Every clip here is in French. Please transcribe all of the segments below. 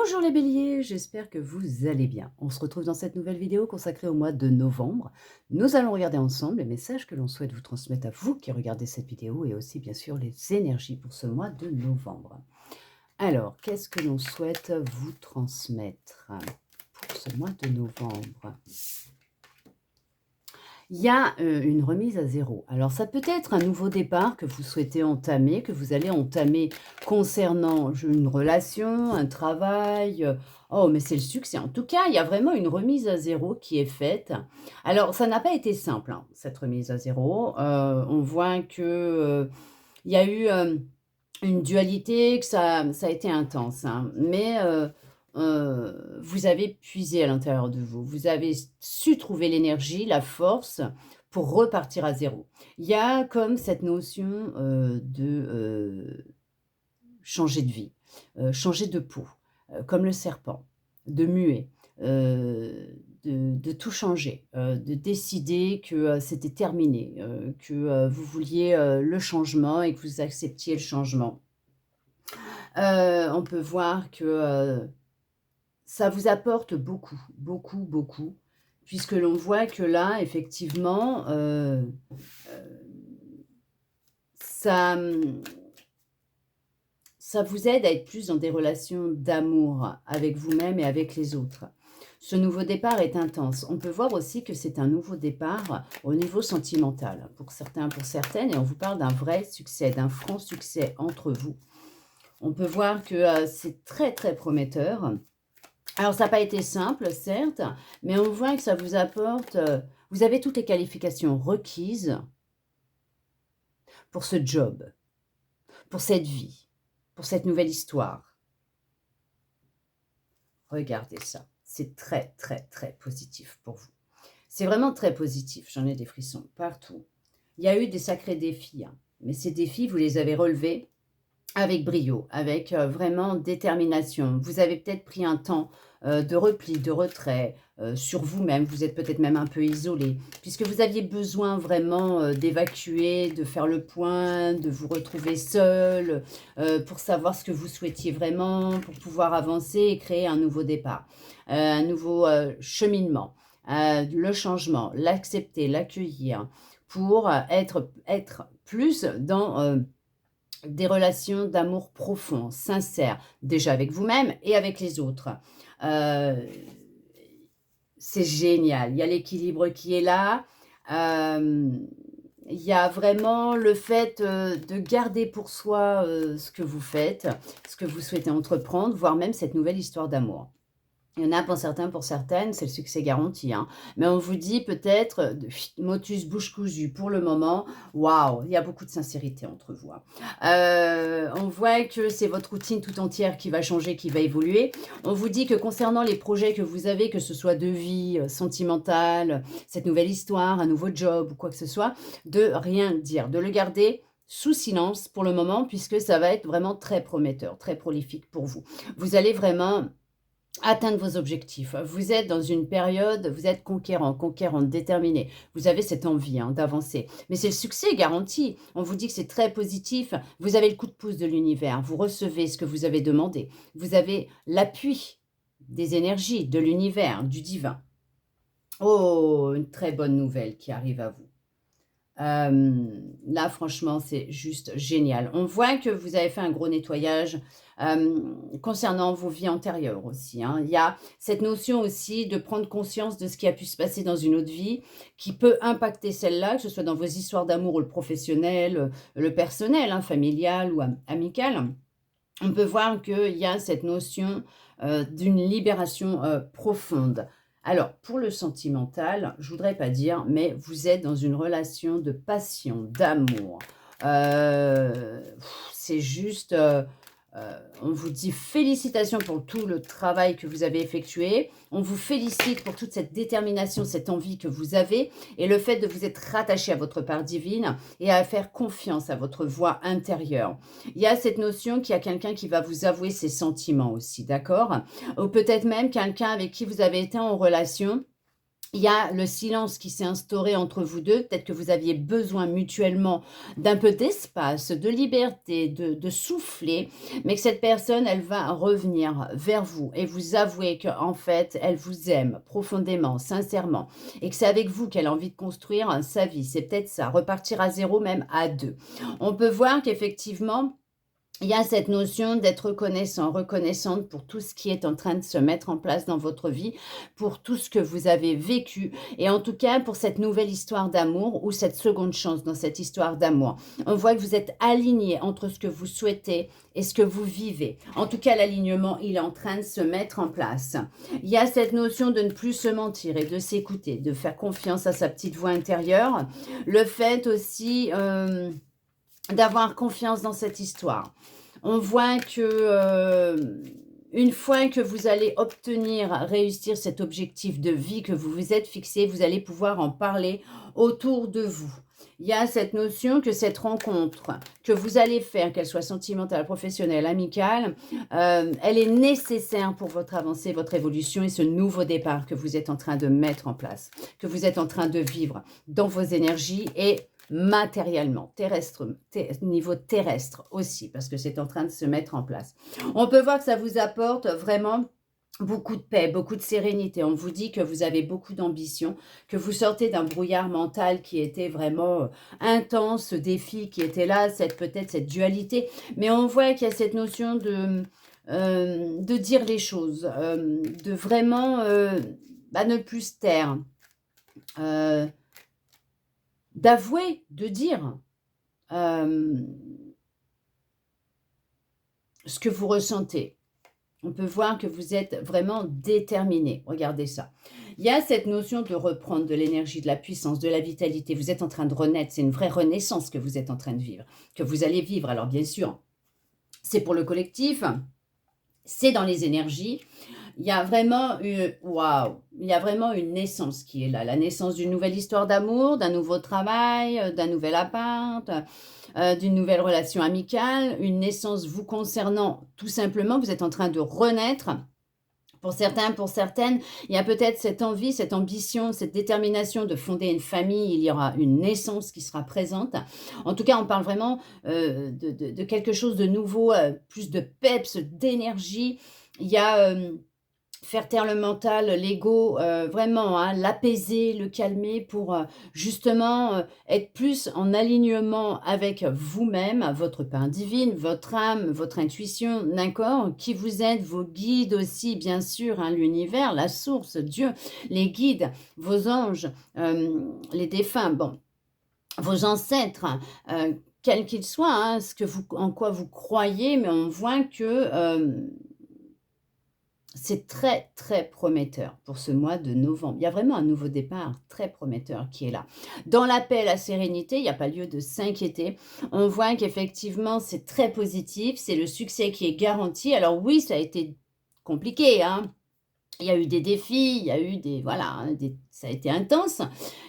Bonjour les béliers, j'espère que vous allez bien. On se retrouve dans cette nouvelle vidéo consacrée au mois de novembre. Nous allons regarder ensemble les messages que l'on souhaite vous transmettre à vous qui regardez cette vidéo et aussi bien sûr les énergies pour ce mois de novembre. Alors, qu'est-ce que l'on souhaite vous transmettre pour ce mois de novembre? Il y a, une remise à zéro. Alors ça peut être un nouveau départ que vous souhaitez entamer, que vous allez entamer concernant une relation, un travail, oh mais c'est le succès. En tout cas, il y a vraiment une remise à zéro qui est faite. Alors ça n'a pas été simple, hein, cette remise à zéro. On voit que, il y a eu, une dualité, que ça a été intense, hein, mais vous avez puisé à l'intérieur de vous. Vous avez su trouver l'énergie, la force pour repartir à zéro. Il y a comme cette notion, changer de vie, changer de peau, comme le serpent, de muer, de tout changer, de décider que, c'était terminé, que, vous vouliez, le changement et que vous acceptiez le changement. On peut voir que, ça vous apporte beaucoup, beaucoup, beaucoup, puisque l'on voit que là, effectivement, ça, ça vous aide à être plus dans des relations d'amour avec vous-même et avec les autres. Ce nouveau départ est intense. On peut voir aussi que c'est un nouveau départ au niveau sentimental, pour certains, pour certaines, et on vous parle d'un vrai succès, d'un franc succès entre vous. On peut voir que, c'est très, très prometteur. Alors ça n'a pas été simple, certes, mais on voit que ça vous apporte, vous avez toutes les qualifications requises pour ce job, pour cette vie, pour cette nouvelle histoire. Regardez ça, c'est très, très, très positif pour vous. C'est vraiment très positif, j'en ai des frissons partout. Il y a eu des sacrés défis, hein, mais ces défis, vous les avez relevés avec brio, avec, vraiment détermination. Vous avez peut-être pris un temps, de repli, de retrait, sur vous-même. Vous êtes peut-être même un peu isolé, puisque vous aviez besoin vraiment, d'évacuer, de faire le point, de vous retrouver seul, pour savoir ce que vous souhaitiez vraiment, pour pouvoir avancer et créer un nouveau départ, un nouveau, cheminement, le changement, l'accepter, l'accueillir pour, être plus dans, des relations d'amour profond, sincères, déjà avec vous-même et avec les autres. Heu, c'est génial, il y a l'équilibre qui est là, hem, il y a vraiment le fait, de garder pour soi, ce que vous faites, ce que vous souhaitez entreprendre, voire même cette nouvelle histoire d'amour. Il y en a pour certains, pour certaines, c'est le succès garanti, hein. Mais on vous dit peut-être, motus bouche cousue pour le moment, waouh, il y a beaucoup de sincérité entre vous, hein. On voit que c'est votre routine tout entière qui va changer, qui va évoluer. On vous dit que concernant les projets que vous avez, que ce soit de vie, sentimentale, cette nouvelle histoire, un nouveau job ou quoi que ce soit, de rien dire, de le garder sous silence pour le moment puisque ça va être vraiment très prometteur, très prolifique pour vous. Vous allez vraiment atteindre vos objectifs. Vous êtes dans une période, vous êtes conquérant, conquérante, déterminé. Vous avez cette envie, hein, d'avancer. Mais c'est le succès garanti. On vous dit que c'est très positif. Vous avez le coup de pouce de l'univers. Vous recevez ce que vous avez demandé. Vous avez l'appui des énergies, de l'univers, du divin. Oh, une très bonne nouvelle qui arrive à vous. Là, franchement, c'est juste génial. On voit que vous avez fait un gros nettoyage, concernant vos vies antérieures aussi, hein. Il y a cette notion aussi de prendre conscience de ce qui a pu se passer dans une autre vie, qui peut impacter celle-là, que ce soit dans vos histoires d'amour ou le professionnel, le personnel, hein, familial ou amical. On peut voir qu'il y a cette notion, d'une libération, profonde. Alors, pour le sentimental, je voudrais pas dire, mais vous êtes dans une relation de passion, d'amour. Heu, c'est juste, on vous dit félicitations pour tout le travail que vous avez effectué. On vous félicite pour toute cette détermination, cette envie que vous avez et le fait de vous être rattaché à votre part divine et à faire confiance à votre voix intérieure. Il y a cette notion qu'il y a quelqu'un qui va vous avouer ses sentiments aussi, d'accord? Ou peut-être même quelqu'un avec qui vous avez été en relation Il y a le silence qui s'est instauré entre vous 2. Peut-être que vous aviez besoin mutuellement d'un peu d'espace, de liberté, de souffler, mais que cette personne, elle va revenir vers vous et vous avouer qu'en fait, elle vous aime profondément, sincèrement et que c'est avec vous qu'elle a envie de construire, sa vie. C'est peut-être ça, repartir à 0, même à 2. On peut voir qu'effectivement, il y a cette notion d'être reconnaissant, reconnaissante pour tout ce qui est en train de se mettre en place dans votre vie, pour tout ce que vous avez vécu et en tout cas pour cette nouvelle histoire d'amour ou cette seconde chance dans cette histoire d'amour. On voit que vous êtes aligné entre ce que vous souhaitez et ce que vous vivez. En tout cas, l'alignement, il est en train de se mettre en place. Il y a cette notion de ne plus se mentir et de s'écouter, de faire confiance à sa petite voix intérieure. Le fait aussi d'avoir confiance dans cette histoire. On voit que une fois que vous allez obtenir, réussir cet objectif de vie que vous vous êtes fixé, vous allez pouvoir en parler autour de vous. Il y a cette notion que cette rencontre que vous allez faire, qu'elle soit sentimentale, professionnelle, amicale, elle est nécessaire pour votre avancée, votre évolution et ce nouveau départ que vous êtes en train de mettre en place, que vous êtes en train de vivre dans vos énergies et matériellement, niveau terrestre aussi, parce que c'est en train de se mettre en place. On peut voir que ça vous apporte vraiment beaucoup de paix, beaucoup de sérénité. On vous dit que vous avez beaucoup d'ambition, que vous sortez d'un brouillard mental qui était vraiment intense, ce défi qui était là, peut-être cette dualité. Mais on voit qu'il y a cette notion de dire les choses, de vraiment ne plus se taire. D'avouer, de dire ce que vous ressentez. On peut voir que vous êtes vraiment déterminé. Regardez ça. Il y a cette notion de reprendre de l'énergie, de la puissance, de la vitalité. Vous êtes en train de renaître. C'est une vraie renaissance que vous êtes en train de vivre, que vous allez vivre. Alors bien sûr, c'est pour le collectif, c'est dans les énergies. Il y a vraiment il y a vraiment une naissance qui est là. La naissance d'une nouvelle histoire d'amour, d'un nouveau travail, d'un nouvel appart, d'une nouvelle relation amicale, une naissance vous concernant tout simplement. Vous êtes en train de renaître. Pour certains, pour certaines, il y a peut-être cette envie, cette ambition, cette détermination de fonder une famille. Il y aura une naissance qui sera présente. En tout cas, on parle vraiment de quelque chose de nouveau, plus de peps, d'énergie. Il y a faire taire le mental, l'ego, vraiment, hein, l'apaiser, le calmer pour, justement, être plus en alignement avec vous-même, votre part divine, votre âme, votre intuition, d'accord? Qui vous êtes, vos guides aussi, bien sûr, hein, l'univers, la source, Dieu, les guides, vos anges, les défunts, bon, vos ancêtres, quels qu'ils soient, hein, en quoi vous croyez, mais on voit que, c'est très, très prometteur pour ce mois de novembre. Il y a vraiment un nouveau départ très prometteur qui est là. Dans la paix, la sérénité, il n'y a pas lieu de s'inquiéter. On voit qu'effectivement, c'est très positif, c'est le succès qui est garanti. Alors oui, ça a été compliqué, hein. Il y a eu des défis, il y a eu des voilà, hein, ça a été intense.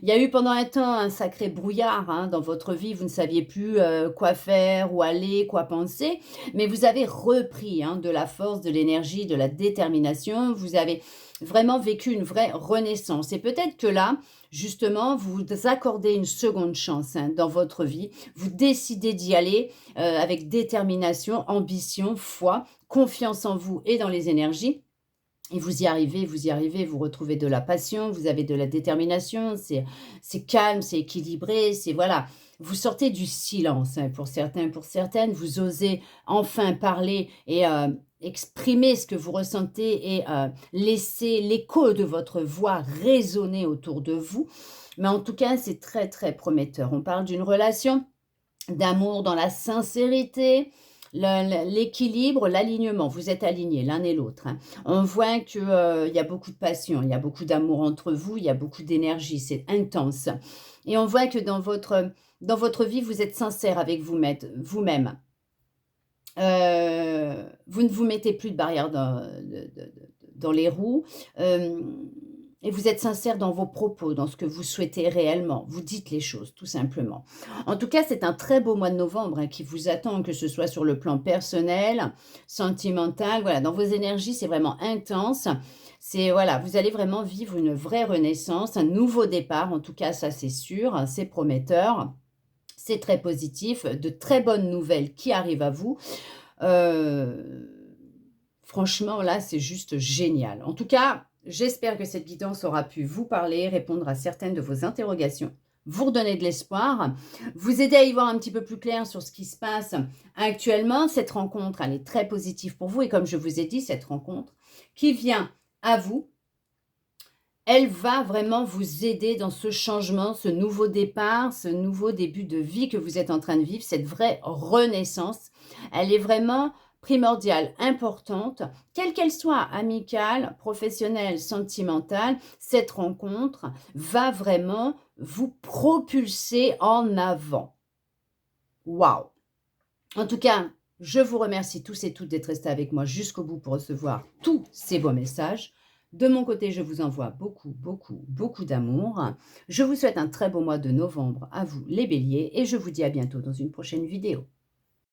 Il y a eu pendant un temps un sacré brouillard, hein, dans votre vie. Vous ne saviez plus, quoi faire, où aller, quoi penser. Mais vous avez repris, hein, de la force, de l'énergie, de la détermination. Vous avez vraiment vécu une vraie renaissance et peut-être que là, justement, vous vous accordez une seconde chance, hein, dans votre vie. Vous décidez d'y aller, avec détermination, ambition, foi, confiance en vous et dans les énergies et vous y arrivez, vous retrouvez de la passion, vous avez de la détermination, c'est calme, c'est équilibré, c'est voilà. Vous sortez du silence, hein, pour certains, pour certaines, vous osez enfin parler et exprimer ce que vous ressentez et laisser l'écho de votre voix résonner autour de vous. Mais en tout cas, c'est très, très prometteur. On parle d'une relation d'amour dans la sincérité, l'équilibre, l'alignement. Vous êtes alignés l'un et l'autre, hein. On voit que, il y a beaucoup de passion, il y a beaucoup d'amour entre vous, il y a beaucoup d'énergie, c'est intense et on voit que dans votre vie, vous êtes sincère avec vous-même. Vous ne vous mettez plus de barrières dans les roues, hem et vous êtes sincère dans vos propos, dans ce que vous souhaitez réellement. Vous dites les choses, tout simplement. En tout cas, c'est un très beau mois de novembre hein, qui vous attend, que ce soit sur le plan personnel, sentimental. Voilà, dans vos énergies, c'est vraiment intense. C'est voilà, vous allez vraiment vivre une vraie renaissance, un nouveau départ. En tout cas, ça c'est sûr, hein, c'est prometteur. C'est très positif, de très bonnes nouvelles qui arrivent à vous. Heu, Franchement, là, c'est juste génial. En tout cas, j'espère que cette guidance aura pu vous parler, répondre à certaines de vos interrogations, vous redonner de l'espoir, vous aider à y voir un petit peu plus clair sur ce qui se passe actuellement. Cette rencontre, elle est très positive pour vous et comme je vous ai dit, cette rencontre qui vient à vous, elle va vraiment vous aider dans ce changement, ce nouveau départ, ce nouveau début de vie que vous êtes en train de vivre, cette vraie renaissance. Elle est vraiment primordiale, importante, quelle qu'elle soit, amicale, professionnelle, sentimentale, cette rencontre va vraiment vous propulser en avant. Waouh! En tout cas, je vous remercie tous et toutes d'être restés avec moi jusqu'au bout pour recevoir tous ces beaux messages. De mon côté, je vous envoie beaucoup, beaucoup, beaucoup d'amour. Je vous souhaite un très beau mois de novembre à vous les béliers et je vous dis à bientôt dans une prochaine vidéo.